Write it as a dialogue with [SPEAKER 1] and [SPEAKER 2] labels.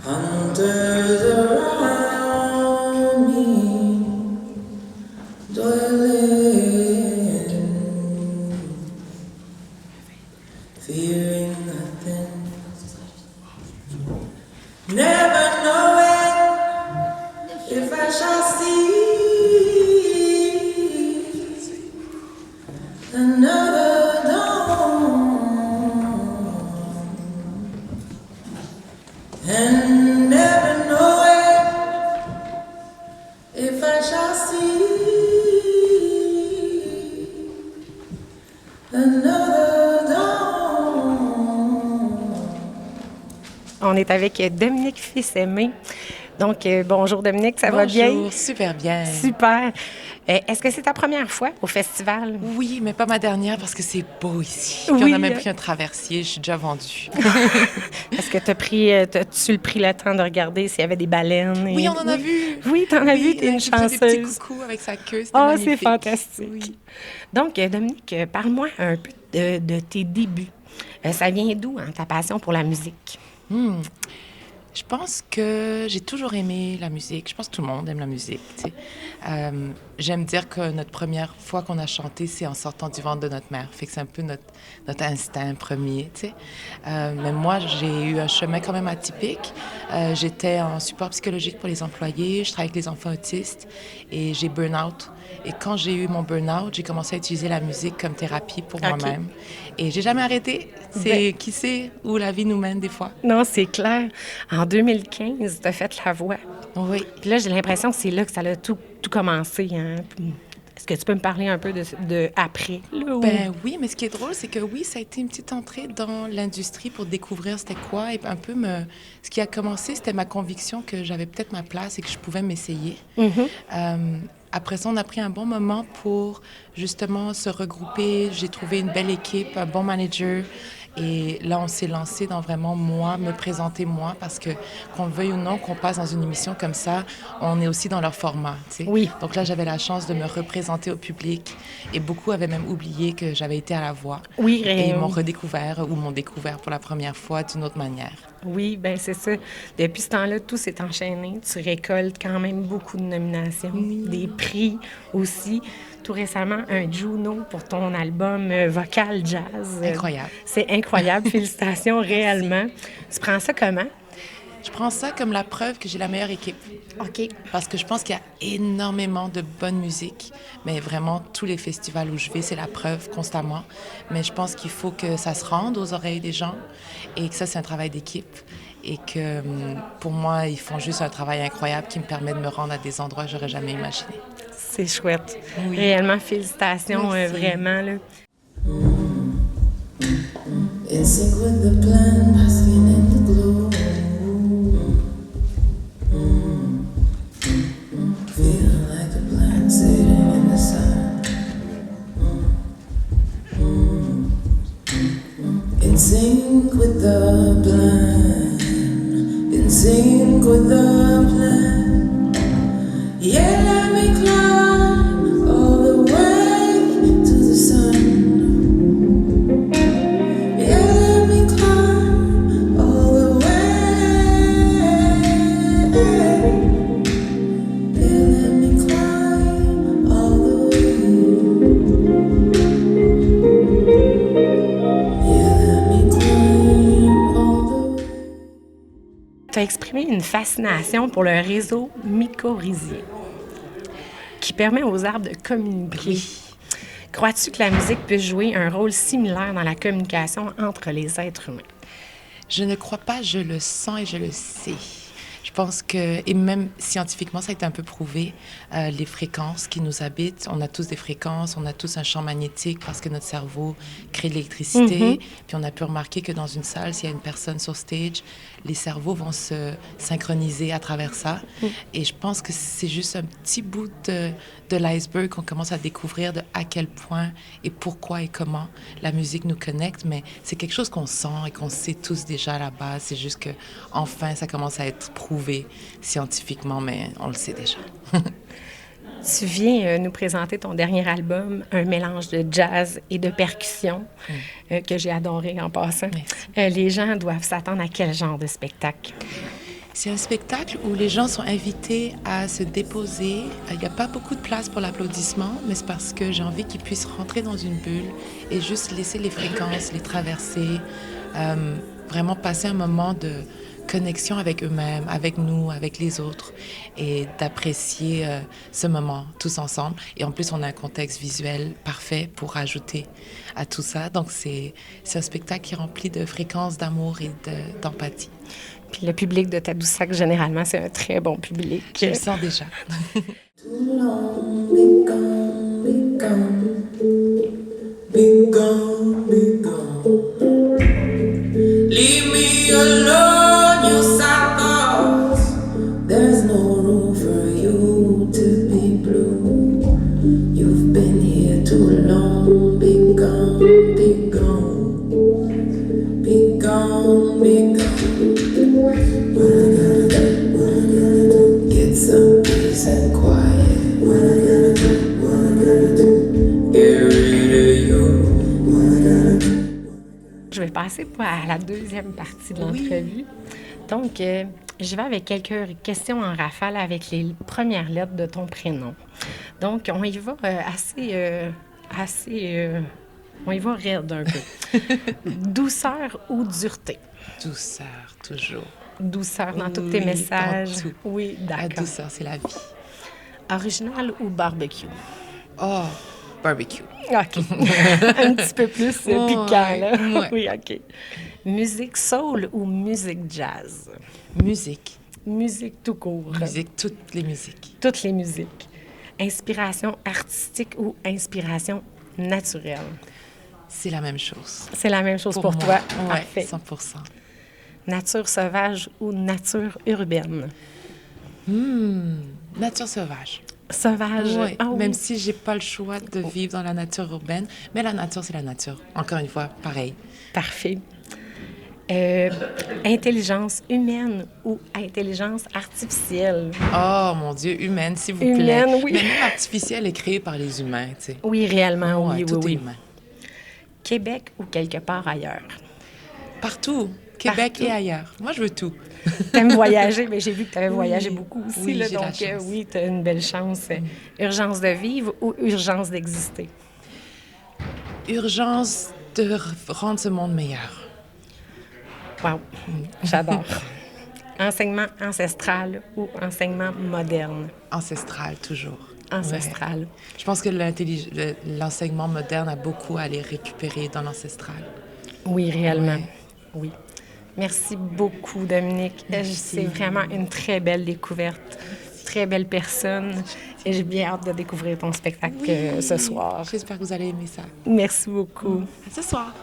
[SPEAKER 1] Hunters around me, dwelling, fearing nothing, never knowing if I shall see another dawn, and never knowing if I shall see another dawn.
[SPEAKER 2] On est avec Dominique Fils-Aimé. Donc, bonjour Dominique, ça va bien?
[SPEAKER 3] Bonjour, super bien.
[SPEAKER 2] Super. Est-ce que c'est ta première fois au festival?
[SPEAKER 3] Oui, mais pas ma dernière parce que c'est beau ici.
[SPEAKER 2] Oui.
[SPEAKER 3] Puis on a même pris un traversier, je suis déjà vendue.
[SPEAKER 2] Est-ce que tu pris le temps de regarder s'il y avait des baleines?
[SPEAKER 3] Oui, on en a vu.
[SPEAKER 2] Oui, t'en as vu, t'es une
[SPEAKER 3] il a fait
[SPEAKER 2] chanceuse.
[SPEAKER 3] des petits coucous avec sa queue, c'était
[SPEAKER 2] Oh,
[SPEAKER 3] magnifique.
[SPEAKER 2] c'est fantastique.
[SPEAKER 3] Oui.
[SPEAKER 2] Donc, Dominique, parle-moi un peu de tes débuts. Ça vient d'où, hein, ta passion pour la musique?
[SPEAKER 3] Je pense que j'ai toujours aimé la musique. Je pense que tout le monde aime la musique, tu sais. J'aime dire que notre première fois qu'on a chanté, c'est en sortant du ventre de notre mère. Fait que c'est un peu notre instinct premier, tu sais. Mais moi, j'ai eu un chemin quand même atypique. J'étais en support psychologique pour les employés. Je travaille avec les enfants autistes et j'ai burn-out. Et quand j'ai eu mon burn-out, j'ai commencé à utiliser la musique comme thérapie pour moi-même. Et j'ai jamais arrêté. Qui sait où la vie nous mène des fois.
[SPEAKER 2] Non, c'est clair. En 2015, tu as fait la voix.
[SPEAKER 3] Oui.
[SPEAKER 2] Puis là, j'ai l'impression que c'est là que ça a tout commencé. Hein? Est-ce que tu peux me parler un peu de après? Là,
[SPEAKER 3] Ben oui, mais ce qui est drôle, c'est que oui, ça a été une petite entrée dans l'industrie pour découvrir c'était quoi et un peu Ce qui a commencé, c'était ma conviction que j'avais peut-être ma place et que je pouvais m'essayer. Après ça, on a pris un bon moment pour justement se regrouper. J'ai trouvé une belle équipe, un bon manager. Et là, on s'est lancé dans vraiment me présenter moi, parce que qu'on le veuille ou non, qu'on passe dans une émission comme ça, on est aussi dans leur format, tu sais.
[SPEAKER 2] Oui.
[SPEAKER 3] Donc là, j'avais la chance de me représenter au public et beaucoup avaient même oublié que j'avais été à la voix.
[SPEAKER 2] Oui,
[SPEAKER 3] et ils m'ont redécouvert ou m'ont découvert pour la première fois d'une autre manière.
[SPEAKER 2] Oui, bien c'est ça. Depuis ce temps-là, tout s'est enchaîné. Tu récoltes quand même beaucoup de nominations, des prix aussi. Tout récemment, un Juno pour ton album vocal jazz.
[SPEAKER 3] Incroyable.
[SPEAKER 2] C'est incroyable. Félicitations, réellement. Tu prends ça comment?
[SPEAKER 3] Je prends ça comme la preuve que j'ai la meilleure équipe.
[SPEAKER 2] OK.
[SPEAKER 3] Parce que je pense qu'il y a énormément de bonne musique, mais vraiment, tous les festivals où je vais, c'est la preuve constamment. Mais je pense qu'il faut que ça se rende aux oreilles des gens et que ça, c'est un travail d'équipe. Et que pour moi, ils font juste un travail incroyable qui me permet de me rendre à des endroits que j'aurais jamais imaginés.
[SPEAKER 2] C'est chouette.
[SPEAKER 3] Oui.
[SPEAKER 2] Réellement, félicitations, vraiment. Là.
[SPEAKER 1] In sync with the plan, basking in the glow. Feeling like a plant sitting in the sun. In sync with the plan. In sync with the plan. Yeah, let me climb all the way to the sun. Yeah, let me climb all the way. Yeah, let me climb all the way. Yeah, let me climb all the way.
[SPEAKER 2] Tu as exprimé une fascination pour le réseau mycorhizien qui permet aux arbres de communiquer.
[SPEAKER 3] Oui.
[SPEAKER 2] Crois-tu que la musique puisse jouer un rôle similaire dans la communication entre les êtres humains?
[SPEAKER 3] Je ne crois pas, je le sens et je le sais. Je pense que, et même scientifiquement, ça a été un peu prouvé, les fréquences qui nous habitent, on a tous des fréquences, on a tous un champ magnétique parce que notre cerveau crée de l'électricité. Puis on a pu remarquer que dans une salle, s'il y a une personne sur stage, les cerveaux vont se synchroniser à travers ça. Et je pense que c'est juste un petit bout de l'iceberg qu'on commence à découvrir de à quel point et pourquoi et comment la musique nous connecte. Mais c'est quelque chose qu'on sent et qu'on sait tous déjà à la base. C'est juste que enfin, ça commence à être prouvé scientifiquement, mais on le sait déjà.
[SPEAKER 2] Tu viens nous présenter ton dernier album, un mélange de jazz et de percussion, que j'ai adoré en passant. Les gens doivent s'attendre à quel genre de spectacle?
[SPEAKER 3] C'est un spectacle où les gens sont invités à se déposer. Il n'y a pas beaucoup de place pour l'applaudissement, mais c'est parce que j'ai envie qu'ils puissent rentrer dans une bulle et juste laisser les fréquences, les traverser, vraiment passer un moment de connexion avec eux-mêmes, avec nous, avec les autres, et d'apprécier ce moment tous ensemble. Et en plus, on a un contexte visuel parfait pour ajouter à tout ça. Donc, c'est un spectacle qui est rempli de fréquences, d'amour et d'empathie.
[SPEAKER 2] Puis le public de Tadoussac, généralement, c'est un très bon public.
[SPEAKER 3] Je le sens déjà.
[SPEAKER 1] Too long, be gone, be gone, be gone, be gone. Leave me alone, you sad thoughts. There's no room for you to be blue. You've been here too long, be gone, be gone, be gone, be gone. What I gotta do, what I gotta do, get some peace and quiet. What I gotta do, what I gotta do, get rid of you. What I gotta do.
[SPEAKER 2] Je vais passer à la deuxième partie de l'entrevue. Donc, je vais avec quelques questions en rafale avec les premières lettres de ton prénom. Donc, on y va on y va raide un peu. Douceur ou dureté?
[SPEAKER 3] Douceur, toujours.
[SPEAKER 2] Douceur dans tous tes
[SPEAKER 3] Oui,
[SPEAKER 2] messages?
[SPEAKER 3] dans tout.
[SPEAKER 2] Oui,
[SPEAKER 3] La
[SPEAKER 2] d'accord.
[SPEAKER 3] douceur, c'est la vie.
[SPEAKER 2] Original ou barbecue?
[SPEAKER 3] Oh, barbecue.
[SPEAKER 2] OK. Un petit peu plus piquant, là.
[SPEAKER 3] ouais.
[SPEAKER 2] Oui, OK. Musique soul ou musique jazz?
[SPEAKER 3] Musique.
[SPEAKER 2] Musique tout court.
[SPEAKER 3] Musique, toutes les musiques.
[SPEAKER 2] Toutes les musiques. Inspiration artistique ou inspiration naturelle?
[SPEAKER 3] C'est la même chose.
[SPEAKER 2] C'est la même chose pour
[SPEAKER 3] moi.
[SPEAKER 2] toi?
[SPEAKER 3] Ouais,
[SPEAKER 2] Parfait.
[SPEAKER 3] 100%.
[SPEAKER 2] Nature sauvage ou nature urbaine?
[SPEAKER 3] Nature sauvage.
[SPEAKER 2] Sauvage?
[SPEAKER 3] Ouais,
[SPEAKER 2] Ah oui.
[SPEAKER 3] même si j'ai pas le choix de vivre dans la nature urbaine, mais la nature, c'est la nature. Encore une fois, pareil.
[SPEAKER 2] Parfait. Intelligence humaine ou intelligence artificielle?
[SPEAKER 3] Oh mon Dieu, humaine, s'il vous
[SPEAKER 2] Humaine,
[SPEAKER 3] plaît.
[SPEAKER 2] oui.
[SPEAKER 3] Mais même artificielle est créée par les humains, tu sais.
[SPEAKER 2] Oui, réellement,
[SPEAKER 3] Ouais,
[SPEAKER 2] oui,
[SPEAKER 3] tout
[SPEAKER 2] oui,
[SPEAKER 3] est
[SPEAKER 2] oui.
[SPEAKER 3] humain.
[SPEAKER 2] Québec ou quelque part ailleurs?
[SPEAKER 3] Partout, Québec
[SPEAKER 2] Partout.
[SPEAKER 3] et ailleurs. Moi, je veux tout.
[SPEAKER 2] T'aimes voyager, mais j'ai vu que tu avais voyagé beaucoup aussi,
[SPEAKER 3] Oui,
[SPEAKER 2] là,
[SPEAKER 3] j'ai la
[SPEAKER 2] donc
[SPEAKER 3] chance.
[SPEAKER 2] oui, tu as une belle chance. Urgence de vivre ou urgence d'exister?
[SPEAKER 3] Urgence de rendre ce monde meilleur.
[SPEAKER 2] Wow, j'adore. Enseignement ancestral ou enseignement moderne?
[SPEAKER 3] Ancestral, toujours.
[SPEAKER 2] Ancestral.
[SPEAKER 3] Ouais. Je pense que l'enseignement moderne a beaucoup à aller récupérer dans l'ancestral.
[SPEAKER 2] Oui, réellement.
[SPEAKER 3] Ouais.
[SPEAKER 2] Oui. Merci beaucoup, Dominique. C'est vraiment une très belle découverte, très belle personne. Et j'ai bien hâte de découvrir ton spectacle ce soir.
[SPEAKER 3] J'espère que vous allez aimer ça.
[SPEAKER 2] Merci beaucoup.
[SPEAKER 3] À ce soir.